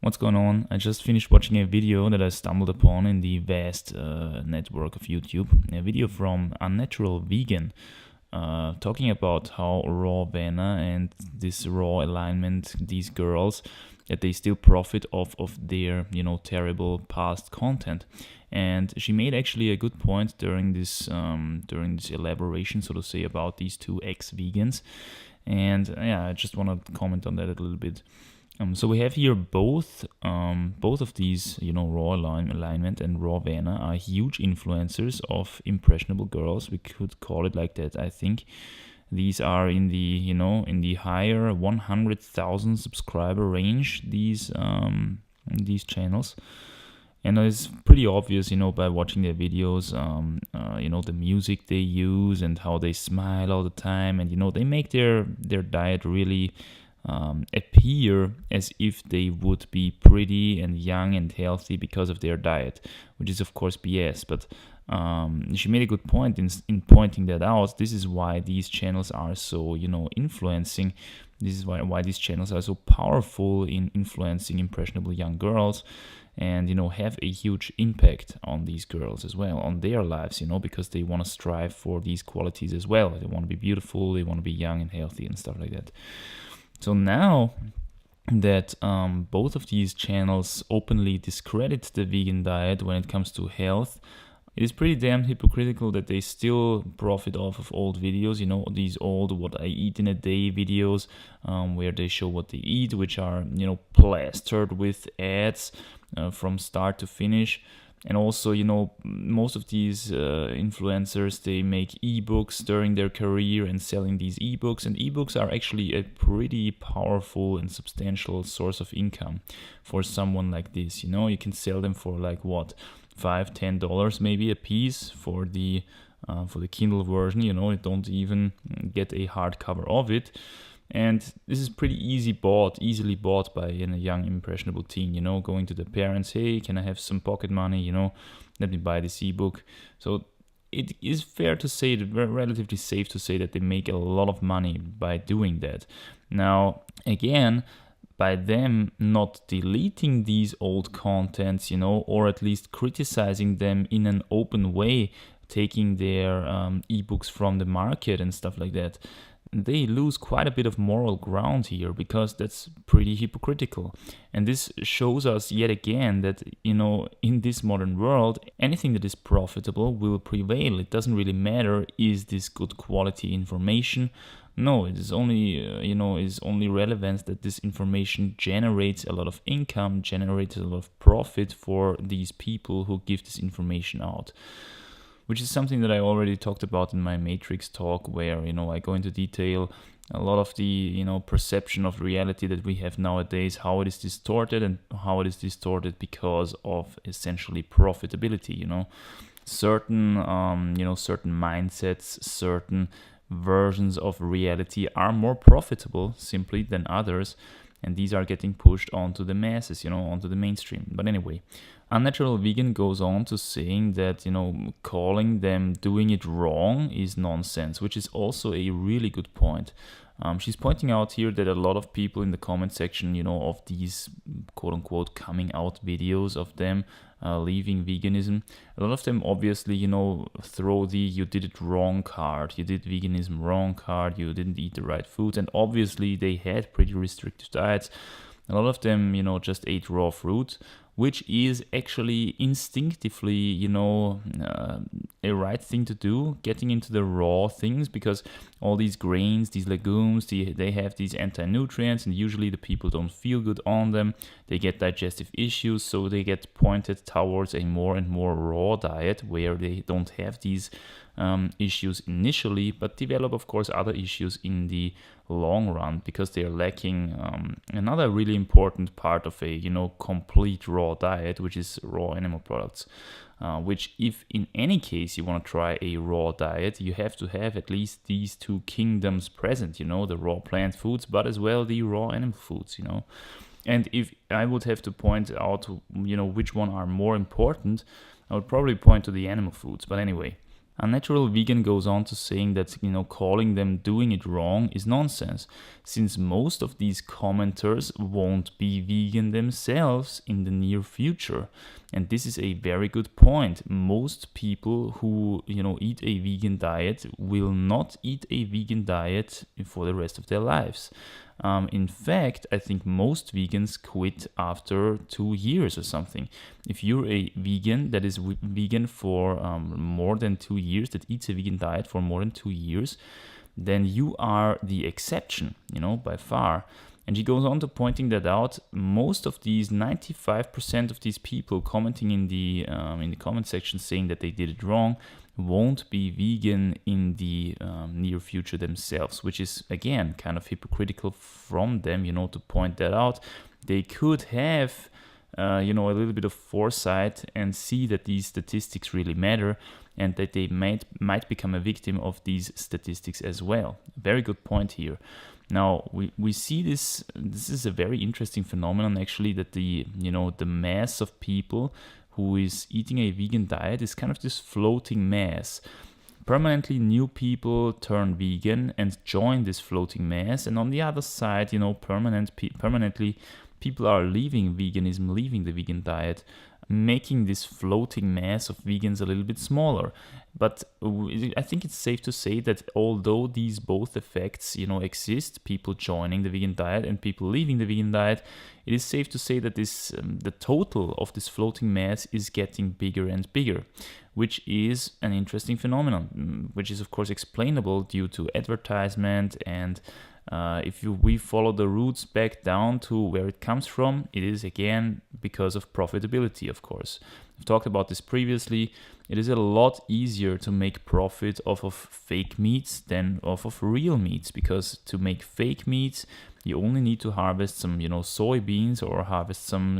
What's going on? I just finished watching a video that I stumbled upon in the vast network of YouTube. A video from Unnatural Vegan talking about how rawvana and this raw alignment, these girls, that they still profit off of their, terrible past content. And she made actually a good point during this elaboration, so to say, about these two ex-vegans. And yeah, I just want to comment on that a little bit. So we have here both of these, raw alignment and rawvana are huge influencers of impressionable girls. We could call it like that, I think. These are in the higher 100,000 subscriber range, these channels. And it's pretty obvious, by watching their videos, the music they use and how they smile all the time. And, they make their diet really appear as if they would be pretty and young and healthy because of their diet, which is, of course, BS. But she made a good point in pointing that out. This is why these channels are so, influencing. This is why these channels are so powerful in influencing impressionable young girls. And have a huge impact on these girls as well, on their lives, because they want to strive for these qualities as well. They want to be beautiful, they want to be young and healthy and stuff like that. So now that both of these channels openly discredit the vegan diet when it comes to health, it is pretty damn hypocritical that they still profit off of old videos, these old what I eat in a day videos, where they show what they eat, which are, plastered with ads from start to finish. And also, most of these influencers, they make ebooks during their career and selling these ebooks. And ebooks are actually a pretty powerful and substantial source of income for someone like this. You can sell them for like what, $5-10 maybe a piece for the Kindle version. You don't even get a hardcover of it. And this is pretty easily bought by a young impressionable teen, going to the parents, hey, can I have some pocket money, let me buy this ebook. So it is fair to say, relatively safe to say that they make a lot of money by doing that. Now, again, by them not deleting these old contents, or at least criticizing them in an open way, taking their ebooks from the market and stuff like that, they lose quite a bit of moral ground here, because that's pretty hypocritical. And this shows us yet again that, in this modern world, anything that is profitable will prevail. It doesn't really matter, is this good quality information? No, it is only, is only relevant that this information generates a lot of income, generates a lot of profit for these people who give this information out. Which is something that I already talked about in my Matrix talk, where, I go into detail a lot of the, perception of reality that we have nowadays, how it is distorted and how it is distorted because of essentially profitability, Certain, certain mindsets, certain versions of reality are more profitable simply than others. And these are getting pushed onto the masses, onto the mainstream. But anyway, Unnatural Vegan goes on to saying that, calling them doing it wrong is nonsense, which is also a really good point. She's pointing out here that a lot of people in the comment section, of these quote-unquote coming out videos of them leaving veganism, a lot of them obviously, throw the you did it wrong card, you did veganism wrong card, you didn't eat the right food, and obviously they had pretty restrictive diets. A lot of them, just ate raw fruit, which is actually instinctively, a right thing to do, getting into the raw things, because all these grains, these legumes, they have these anti-nutrients, and usually the people don't feel good on them. They get digestive issues, so they get pointed towards a more and more raw diet where they don't have these issues initially, but develop, of course, other issues in the long run because they are lacking another really important part of a complete raw diet, which is raw animal products. Which, if in any case you want to try a raw diet, you have to have at least these two kingdoms present, the raw plant foods, but as well the raw animal foods, And if I would have to point out, which one are more important, I would probably point to the animal foods. But anyway, Unnatural Vegan goes on to saying that, calling them doing it wrong is nonsense, since most of these commenters won't be vegan themselves in the near future. And this is a very good point. Most people who, eat a vegan diet will not eat a vegan diet for the rest of their lives. In fact, I think most vegans quit after 2 years or something. If you're a vegan that is vegan for more than 2 years, that eats a vegan diet for more than 2 years, then you are the exception, by far. And she goes on to pointing that out. Most of these, 95% of these people commenting in the comment section saying that they did it wrong, won't be vegan in the near future themselves, which is, again, kind of hypocritical from them, to point that out. They could have, a little bit of foresight and see that these statistics really matter and that they might become a victim of these statistics as well. Very good point here. Now, we see this is a very interesting phenomenon, actually, that the mass of people who is eating a vegan diet is kind of this floating mass. Permanently new people turn vegan and join this floating mass, and on the other side, permanently people are leaving veganism, leaving the vegan diet, making this floating mass of vegans a little bit smaller. But I think it's safe to say that although these both effects, exist, people joining the vegan diet and people leaving the vegan diet, it is safe to say that the total of this floating mass is getting bigger and bigger, which is an interesting phenomenon, which is of course explainable due to advertisement. And if we follow the roots back down to where it comes from, it is again because of profitability, of course. I've talked about this previously. It is a lot easier to make profit off of fake meats than off of real meats, because to make fake meats, you only need to harvest some, soybeans or harvest some,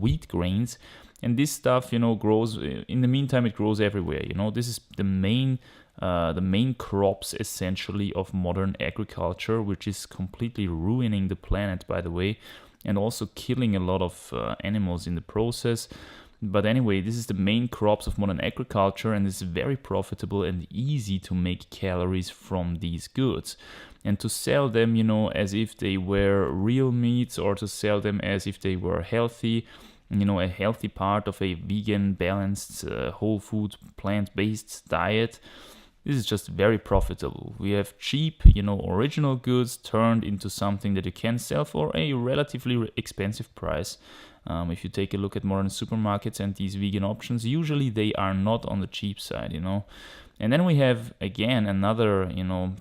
wheat grains. And this stuff, grows, in the meantime, it grows everywhere. This is the main crops essentially of modern agriculture, which is completely ruining the planet, by the way, and also killing a lot of animals in the process. But anyway, this is the main crops of modern agriculture, and it's very profitable and easy to make calories from these goods. And to sell them, as if they were real meats, or to sell them as if they were healthy, a healthy part of a vegan, balanced, whole food, plant-based diet, this is just very profitable. We have cheap, original goods turned into something that you can sell for a relatively expensive price. If you take a look at modern supermarkets and these vegan options, usually they are not on the cheap side, And then we have, again, another,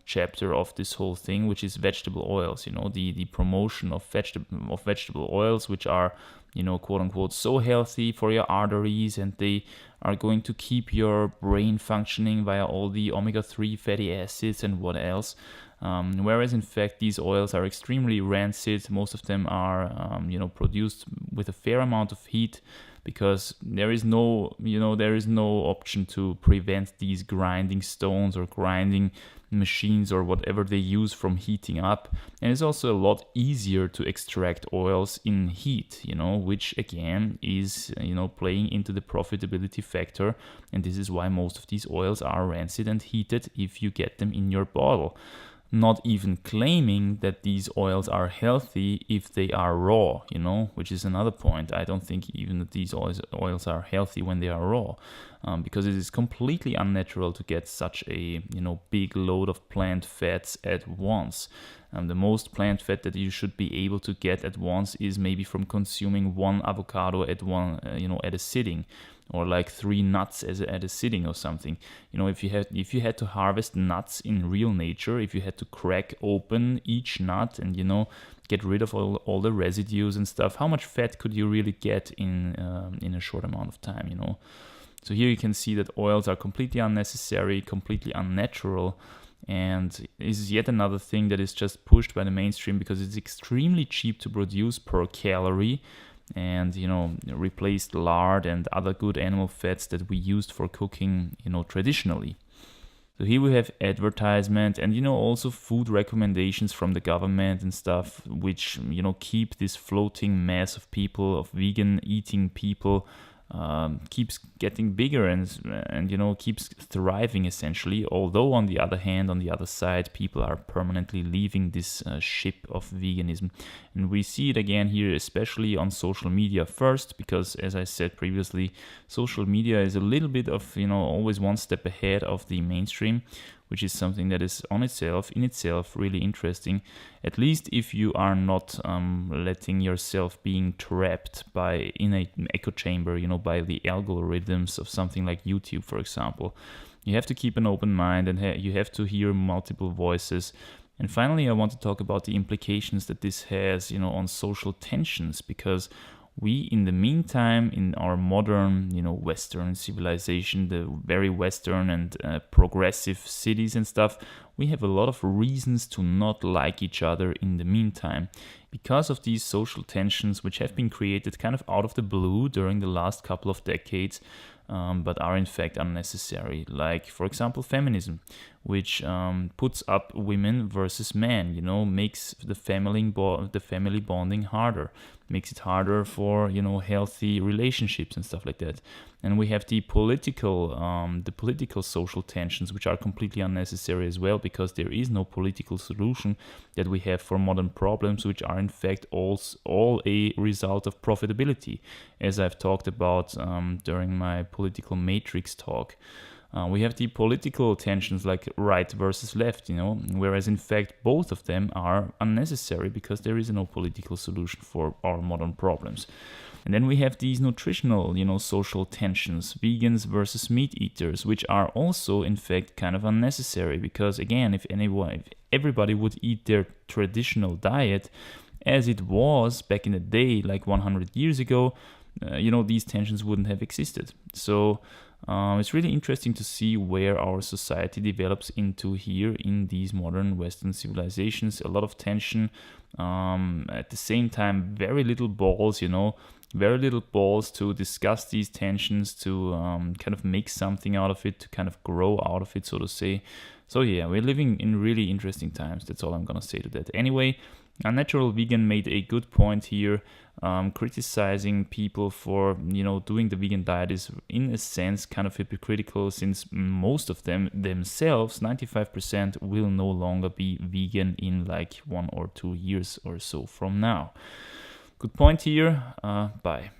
chapter of this whole thing, which is vegetable oils, the promotion of vegetable oils, which are, quote unquote, so healthy for your arteries, and they are going to keep your brain functioning via all the omega-3 fatty acids and what else. Whereas in fact these oils are extremely rancid. Most of them are produced with a fair amount of heat, because there is no option to prevent these grinding stones or grinding machines or whatever they use from heating up. And it's also a lot easier to extract oils in heat, which again is playing into the profitability factor. And this is why most of these oils are rancid and heated if you get them in your bottle. Not even claiming that these oils are healthy if they are raw, which is another point. I don't think even that these oils are healthy when they are raw, because it is completely unnatural to get such a big load of plant fats at once. The most plant fat that you should be able to get at once is maybe from consuming one avocado at at a sitting, or like 3 nuts at a sitting or something. If you had to harvest nuts in real nature, if you had to crack open each nut and get rid of all the residues and stuff, how much fat could you really get in a short amount of time? So here you can see that oils are completely unnecessary, completely unnatural. And this is yet another thing that is just pushed by the mainstream, because it's extremely cheap to produce per calorie, and replaced lard and other good animal fats that we used for cooking traditionally. So here we have advertisement and also food recommendations from the government and stuff, which keep this floating mass of people, of vegan eating people, keeps getting bigger and keeps thriving essentially. Although on the other hand, on the other side, people are permanently leaving this ship of veganism, and we see it again here, especially on social media first, because as I said previously, social media is a little bit of always one step ahead of the mainstream, which is something that is in itself really interesting, at least if you are not letting yourself being trapped in an echo chamber, by the algorithms of something like YouTube, for example. You have to keep an open mind, and you have to hear multiple voices. And finally, I want to talk about the implications that this has, on social tensions, because we, in the meantime, in our modern, Western civilization, the very Western and progressive cities and stuff, we have a lot of reasons to not like each other in the meantime, because of these social tensions which have been created kind of out of the blue during the last couple of decades, but are in fact unnecessary. Like, for example, feminism, which puts up women versus men, makes the family bonding harder, makes it harder for healthy relationships and stuff like that. And we have the political social tensions, which are completely unnecessary as well, because there is no political solution that we have for modern problems, which are in fact all a result of profitability, as I've talked about during my political matrix talk. We have the political tensions like right versus left, whereas in fact both of them are unnecessary because there is no political solution for our modern problems. And then we have these nutritional, social tensions, vegans versus meat eaters, which are also in fact kind of unnecessary, because again, if everybody would eat their traditional diet as it was back in the day, like 100 years ago, these tensions wouldn't have existed. So it's really interesting to see where our society develops into here in these modern Western civilizations. A lot of tension, at the same time, very little balls, to discuss these tensions, to kind of make something out of it, to kind of grow out of it, so to say. So yeah, we're living in really interesting times. That's all I'm gonna say to that. Anyway, Unnatural Vegan made a good point here. Criticizing people for doing the vegan diet is in a sense kind of hypocritical, since most of them themselves, 95%, will no longer be vegan in like 1 or 2 years or so from now. Good point here. Bye.